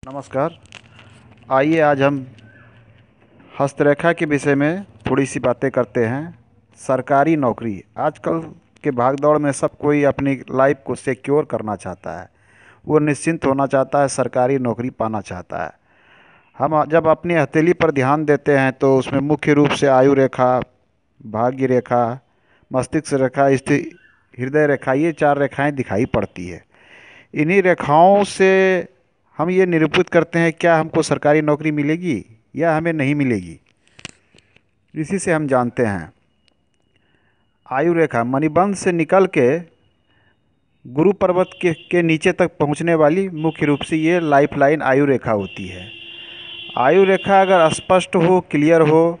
नमस्कार। आइए आज हम हस्तरेखा के विषय में थोड़ी सी बातें करते हैं। सरकारी नौकरी आजकल के भागदौड़ में सब कोई अपनी लाइफ को सिक्योर करना चाहता है। वो निश्चिंत होना चाहता है, सरकारी नौकरी पाना चाहता है। हम जब अपनी हथेली पर ध्यान देते हैं तो उसमें मुख्य रूप से आयु रेखा, भाग्य रेखा, मस्तिष्क रेखा, हृदय रेखा, ये 4 रेखाएं दिखाई पड़ती है। इन्हीं रेखाओं से हम ये निरूपित करते हैं क्या हमको सरकारी नौकरी मिलेगी या हमें नहीं मिलेगी। इसी से हम जानते हैं। आयु रेखा मणिबंध से निकल के गुरु पर्वत के नीचे तक पहुंचने वाली मुख्य रूप से ये लाइफ लाइन आयु रेखा होती है। आयु रेखा अगर स्पष्ट हो, क्लियर हो,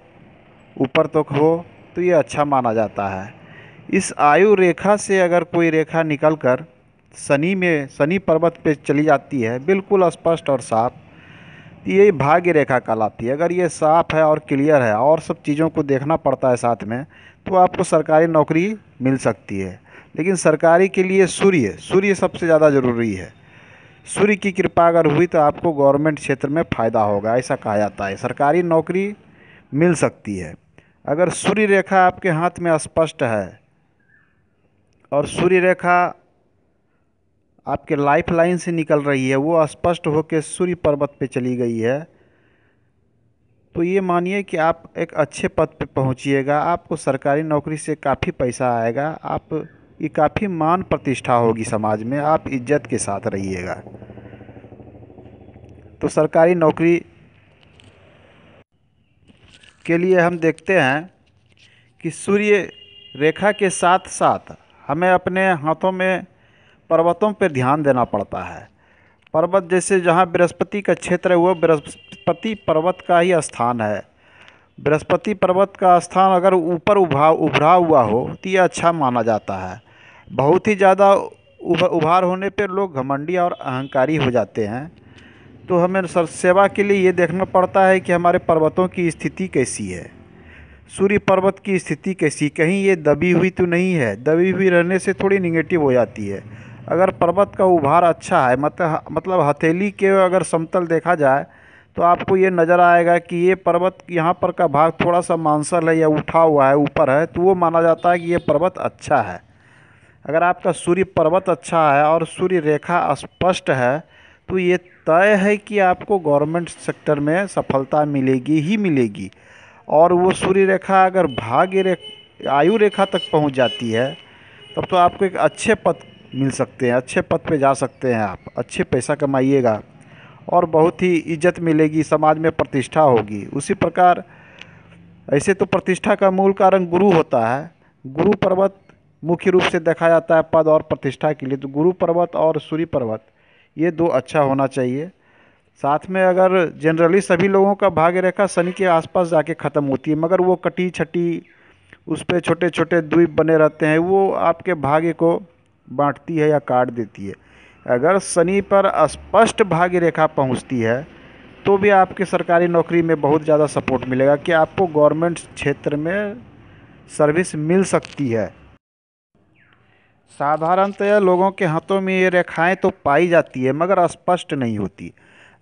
ऊपर तक हो तो ये अच्छा माना जाता है। इस आयु रेखा से अगर कोई रेखा निकलकर शनि पर्वत पे चली जाती है बिल्कुल स्पष्ट और साफ, तो ये भाग्य रेखा कहलाती है। अगर ये साफ है और क्लियर है और सब चीज़ों को देखना पड़ता है साथ में, तो आपको सरकारी नौकरी मिल सकती है। लेकिन सरकारी के लिए सूर्य सबसे ज़्यादा ज़रूरी है। सूर्य की कृपा अगर हुई तो आपको गवर्नमेंट क्षेत्र में फ़ायदा होगा, ऐसा कहा जाता है। सरकारी नौकरी मिल सकती है अगर सूर्य रेखा आपके हाथ में स्पष्ट है और सूर्य रेखा आपके लाइफ लाइन से निकल रही है, वो स्पष्ट होकर सूर्य पर्वत पे चली गई है, तो ये मानिए कि आप एक अच्छे पद पे पहुंचिएगा। आपको सरकारी नौकरी से काफ़ी पैसा आएगा, आप ये काफ़ी मान प्रतिष्ठा होगी समाज में, आप इज्जत के साथ रहिएगा। तो सरकारी नौकरी के लिए हम देखते हैं कि सूर्य रेखा के साथ साथ हमें अपने हाथों में पर्वतों पर ध्यान देना पड़ता है। पर्वत जैसे जहाँ बृहस्पति का क्षेत्र है वो बृहस्पति पर्वत का ही स्थान है। बृहस्पति पर्वत का स्थान अगर ऊपर उभरा हुआ हो तो ये अच्छा माना जाता है। बहुत ही ज़्यादा उभार होने पर लोग घमंडी और अहंकारी हो जाते हैं। तो हमें सेवा के लिए ये देखना पड़ता है कि हमारे पर्वतों की स्थिति कैसी है, सूर्य पर्वत की स्थिति कैसी, कहीं ये दबी हुई तो नहीं है। दबी हुई रहने से थोड़ी निगेटिव हो जाती है। अगर पर्वत का उभार अच्छा है, मतलब हथेली के अगर समतल देखा जाए तो आपको ये नज़र आएगा कि ये पर्वत यहाँ पर का भाग थोड़ा सा मांसल है या उठा हुआ है, ऊपर है, तो वो माना जाता है कि ये पर्वत अच्छा है। अगर आपका सूर्य पर्वत अच्छा है और सूर्य रेखा स्पष्ट है तो ये तय है कि आपको गवर्नमेंट सेक्टर में सफलता मिलेगी ही मिलेगी। और वो सूर्य रेखा अगर आयु रेखा तक पहुंच जाती है तब तो आपको एक अच्छे पद मिल सकते हैं, अच्छे पद पे जा सकते हैं, आप अच्छे पैसा कमाइएगा और बहुत ही इज्जत मिलेगी, समाज में प्रतिष्ठा होगी। उसी प्रकार ऐसे तो प्रतिष्ठा का मूल कारण गुरु होता है। गुरु पर्वत मुख्य रूप से देखा जाता है पद और प्रतिष्ठा के लिए, तो गुरु पर्वत और सूर्य पर्वत ये 2 अच्छा होना चाहिए। साथ में अगर जनरली सभी लोगों का भाग्य रेखा शनि के आसपास जाके ख़त्म होती है, मगर वो कटी छटी उस पर छोटे छोटे द्वीप बने रहते हैं, वो आपके भाग्य को बांटती है या काट देती है। अगर शनि पर स्पष्ट भाग्य रेखा पहुंचती है तो भी आपके सरकारी नौकरी में बहुत ज़्यादा सपोर्ट मिलेगा कि आपको गवर्नमेंट क्षेत्र में सर्विस मिल सकती है। साधारणतया लोगों के हाथों में ये रेखाएं तो पाई जाती है मगर स्पष्ट नहीं होती।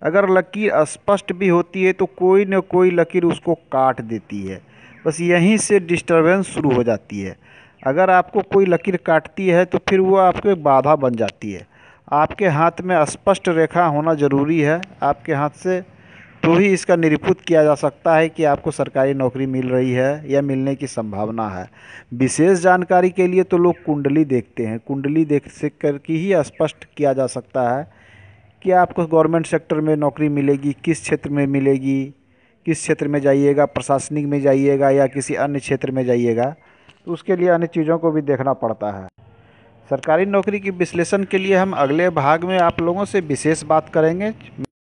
अगर लकीर स्पष्ट भी होती है तो कोई न कोई लकीर उसको काट देती है, बस यहीं से डिस्टरबेंस शुरू हो जाती है। अगर आपको कोई लकीर काटती है तो फिर वो आपको एक बाधा बन जाती है। आपके हाथ में स्पष्ट रेखा होना ज़रूरी है आपके हाथ से, तो ही इसका निरूपित किया जा सकता है कि आपको सरकारी नौकरी मिल रही है या मिलने की संभावना है। विशेष जानकारी के लिए तो लोग कुंडली देखते हैं, कुंडली देख कर के ही स्पष्ट किया जा सकता है कि आपको गवर्नमेंट सेक्टर में नौकरी मिलेगी, किस क्षेत्र में मिलेगी, किस क्षेत्र में जाइएगा, प्रशासनिक में जाइएगा या किसी अन्य क्षेत्र में जाइएगा, तो उसके लिए अन्य चीज़ों को भी देखना पड़ता है। सरकारी नौकरी की विश्लेषण के लिए हम अगले भाग में आप लोगों से विशेष बात करेंगे।